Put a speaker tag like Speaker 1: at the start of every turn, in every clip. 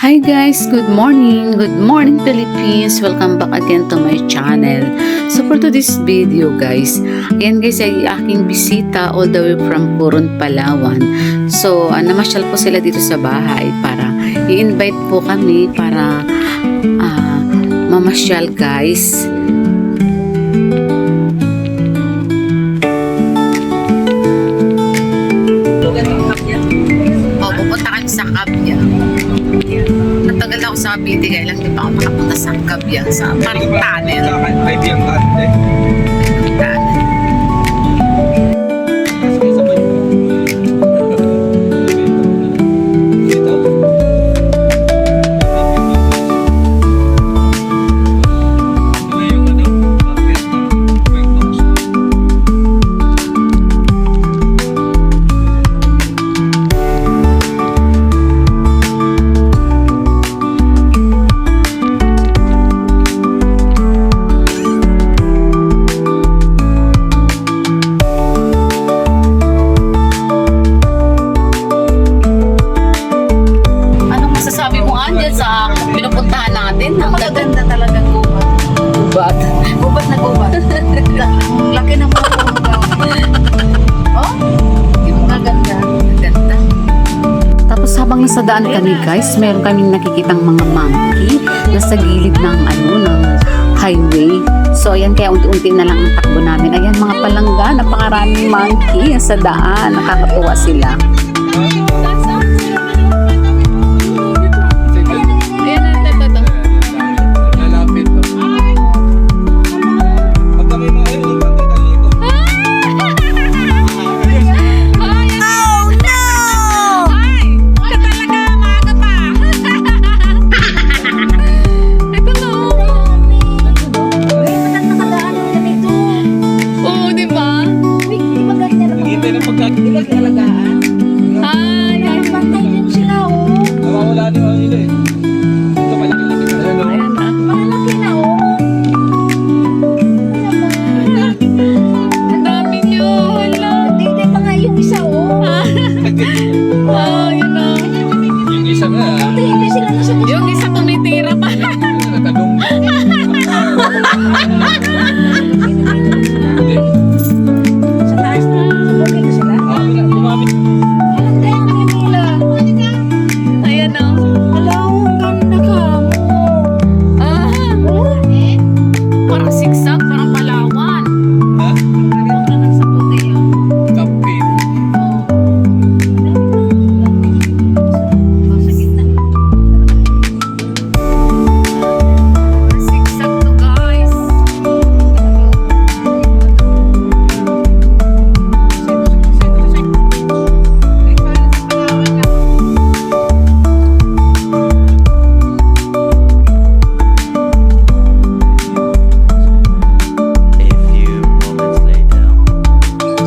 Speaker 1: Hi guys, good morning Philippines, welcome back again to my channel. So for today's video guys, ayan guys ay aking bisita all the way from Coron, Palawan. So namasyal po sila dito sa bahay para i-invite po kami para mamasyal guys. Pupunta kami sa Kabya. Natagal ako sa Cavite kaya lang di pa ako makapunta sa Kabya sa parang tunnel. Sa pinupuntahan natin, ang ganda talaga gubat. Gubat na gubat. Laki ng mga gubat. Oh, yung maganda. Ganda. Tapos habang nasa daan kami guys, meron kaming nakikitang mga monkey nasa gilid ng ng highway. So ayan, kaya unti-unti na lang ang takbo namin. Ayan mga palangga, napakaraming monkey sa daan. Nakakatuwa sila. Yung isa tumitira pa. Sa taas na. Sa bukid na sila. Alam kaya nila. Ayan o. Alam, ganda ka mo. Parang siksak, parang Palawan. Ha? Sa bukid yun. Kapit.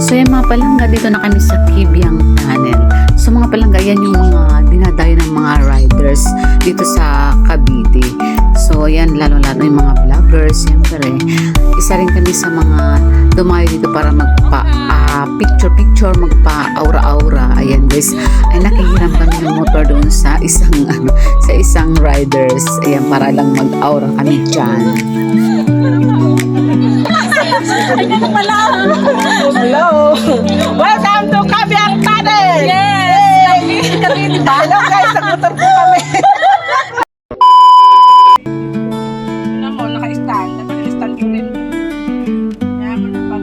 Speaker 1: So yan mga palangga, dito na kami sa Kibyang Tunnel. So mga palangga, yan yung mga dinadayo ng mga riders dito sa Cavite. So yan, lalo-lalo yung mga vloggers, siyempre. Isa rin kami sa mga dumayo dito para magpa-picture-picture, magpa-aura-aura. Ayan guys, ay nakihiram kami ng motor doon sa isang riders. Ayan, para lang mag-aura kami dyan.
Speaker 2: Hello! Welcome to Kibyang Tunnel! Yes! Hello guys, sa motor po kami. Ano mo, naka-stand. Naka-stand ko rin. Ayan mo na pa.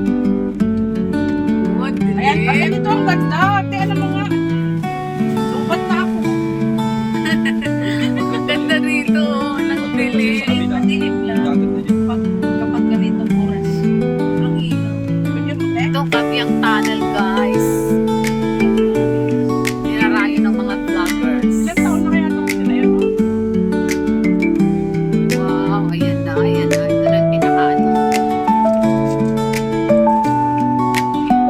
Speaker 2: Ayan, ayan ito ang ganda. Tingnan mo nga. Subat na ako.
Speaker 1: Ganda rito, nakapili.
Speaker 2: Madilim lang. Kapag ganitong oras. Ang ilaw.
Speaker 1: Ito, Kibyang Tunnel guys. Dinarayo ng mga vloggers.
Speaker 2: Ilan taon na kaya itong sila yan?
Speaker 1: Wow, ayan na. Ito na yung pinaka-ano.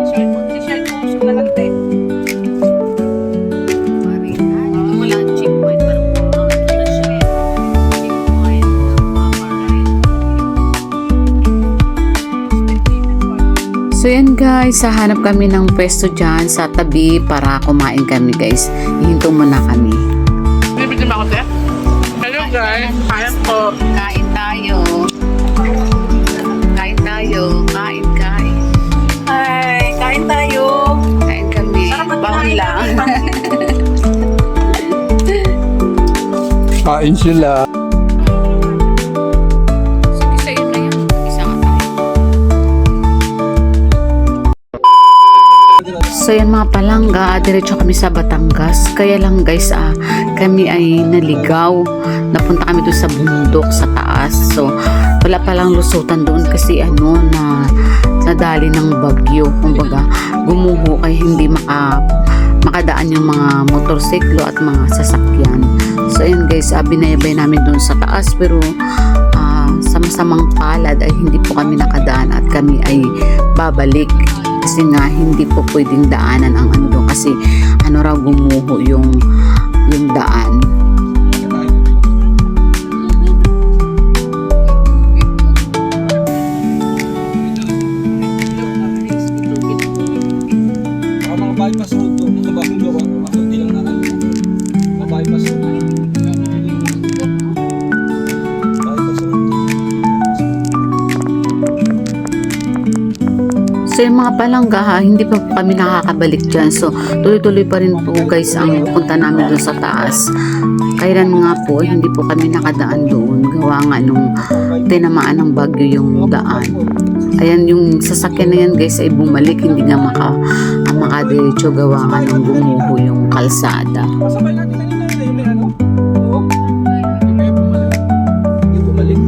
Speaker 2: T-shirt po sa lalagtay.
Speaker 1: Marina, dito wala ang checkpoint. Parang wow, ito na siya. Checkpoint ng mga ride. So yan guys, hahanap kami ng pwesto dyan sa tabi para kumain kami guys. Hihinto muna kami.
Speaker 2: Bibigyan mo ako, te? guys. Kain po.
Speaker 1: Kain tayo. Kain tayo. Kain, kain.
Speaker 2: Hi, kain tayo.
Speaker 1: Kain kami. Bawal lang.
Speaker 3: Kain sila.
Speaker 1: Sige, sa'yo na yan. Isa nga tayo. So yan mga palangga, diretso kami sa Batangas. Kaya lang guys, kami ay naligaw. Napunta kami doon sa bundok, sa taas. So wala palang lusutan doon kasi nadali ng bagyo. Kumbaga, gumuho kaya hindi makadaan yung mga motorsiklo at mga sasakyan. So ayun guys, binayabay namin doon sa taas pero sa masamang palad ay hindi po kami nakadaan at kami ay babalik kasi nga hindi po pwedeng daanan ang ano doon kasi raw gumuho yung daan.
Speaker 3: Bypass road to. Ito ba kung gawa? Hindi lang na bypass road. Bypass road.
Speaker 1: So yung mga palangga hindi pa po kami nakakabalik dyan. So tuloy-tuloy pa rin po guys ang punta namin doon sa taas. Kailan nga po hindi po kami nakadaan doon. Gawa nga nung tinamaan ng bagyo yung daan. Ayan yung sasakyan na yan guys ay bumalik. Hindi nga makadiretso gawa nga nung gumuho yung kalsada.
Speaker 3: Masabay natin na nila yung may ano. Oo. Yung may bumalik. Yung bumalik.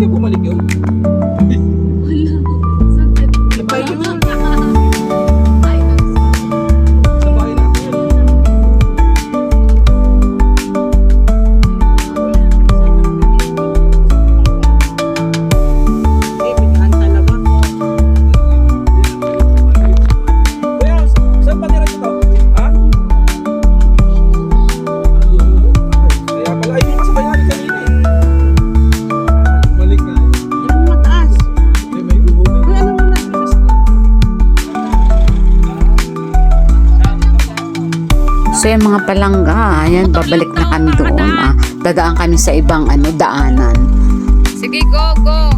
Speaker 3: Hindi bumalik yun. Sabay yun. Sabay natin yun. Kuya, saan pa tira dito? Ha? Kaya pala ay masabay natin kanina eh. Balik na eh. May uhod eh.
Speaker 1: So yung mga palangga, ayan, babalik na kami doon. Dadaan kami sa ibang daanan. Sige, go, go!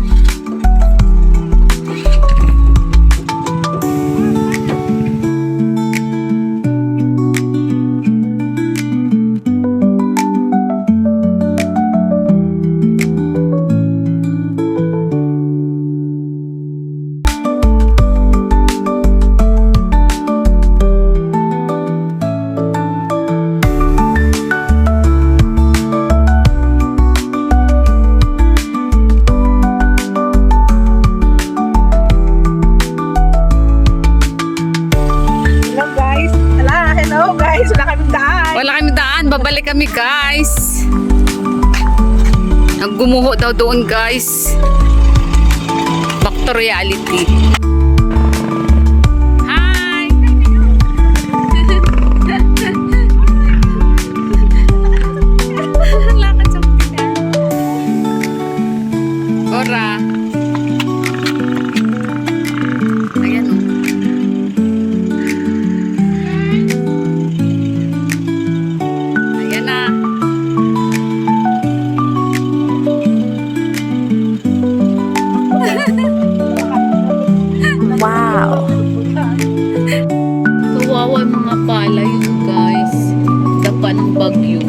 Speaker 2: Hello guys, wala kaming daan.
Speaker 1: Wala kami daan, babalik kami guys. Naggumuho daw doon guys. Back to reality. Hi! Lakad sa pita. Ora. Ayan o. Ayan na.
Speaker 2: Wow.
Speaker 1: Kawawa yung mga palay guys. Dapa ng bagyo.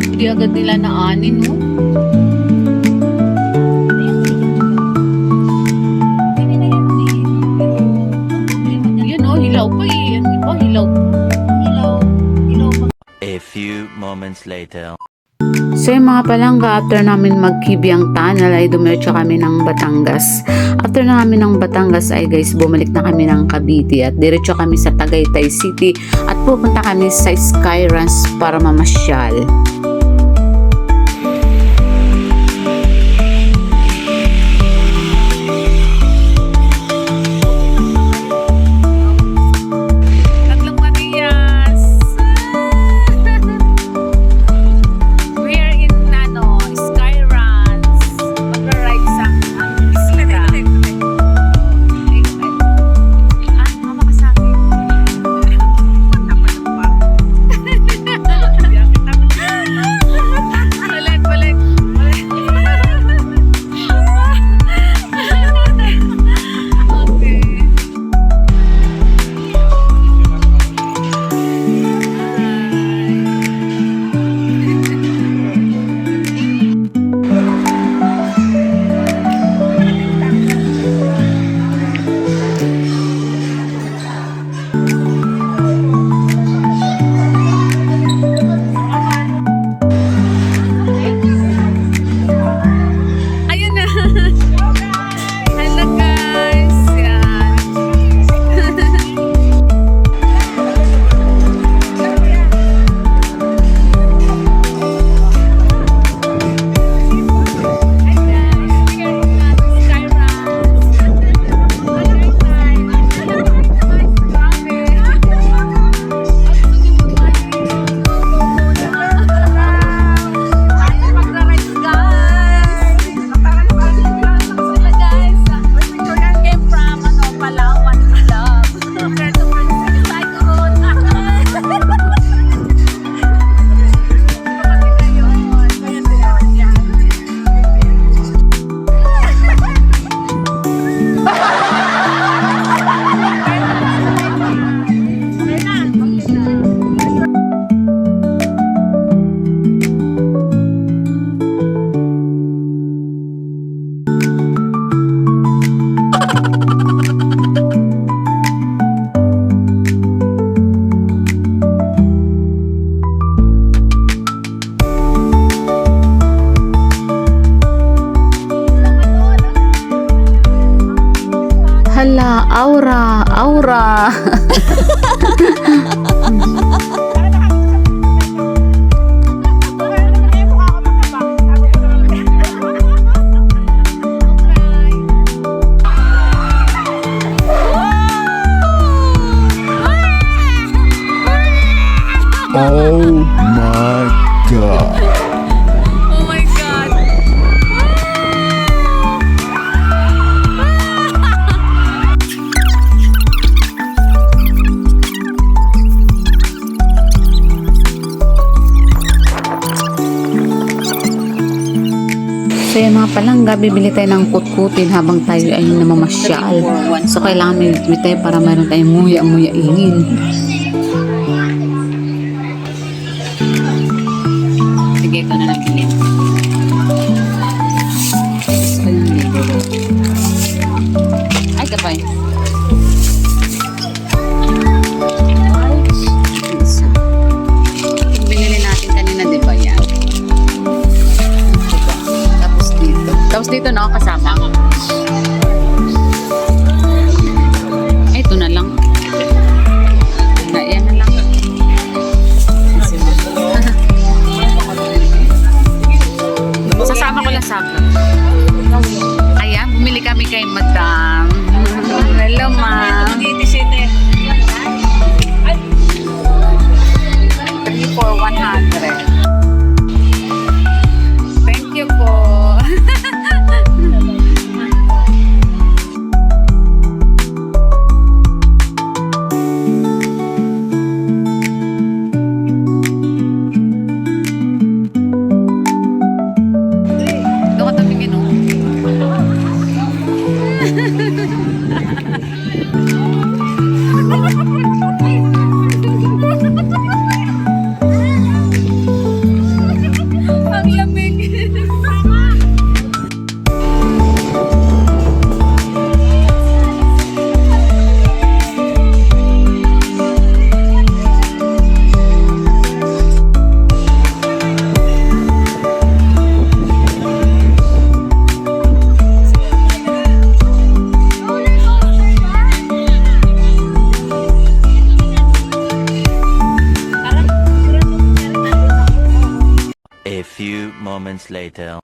Speaker 1: Hindi agad nila naanin, no? Yan oh, hilaw pa eh. Ang iba, hilaw.
Speaker 4: A few moments later.
Speaker 1: So yung mga palangga, after namin magkibiyang tunnel ay dumiretso kami ng Batangas. After namin ng Batangas ay guys, bumalik na kami ng Cavite at diretso kami sa Tagaytay City at pupunta kami sa Skyruns para mamasyal. We're in Skyruns. Magra-ride sa aura, aura.
Speaker 5: Oh my god.
Speaker 1: Oh my God. So yung mga palangga, bibili tayo ng kutkutin habang tayo ay namamasyal. So kailangan may bibili tayo para mayroon tayong nguya-nguyainin. Sige, ito na lang bilhin. Ay, kapay. Isa. Yung binili natin kanina, di ba yan? Tapos dito. Tapos dito na kasama. Ay, ito na lang. Yan na lang. Sasama ko lang sa akin. Ayan, bumili kami kay Madam. Hello, ma'am. 3 for 100. Thank you po. Doon ka tumingin, oh. Ang lamig.
Speaker 4: A few moments later.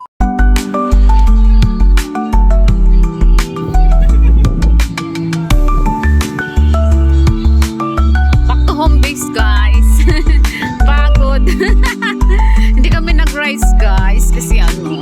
Speaker 1: Back to home base, guys. Pagod. Hindi kami nag-rice, guys. Kasi ano,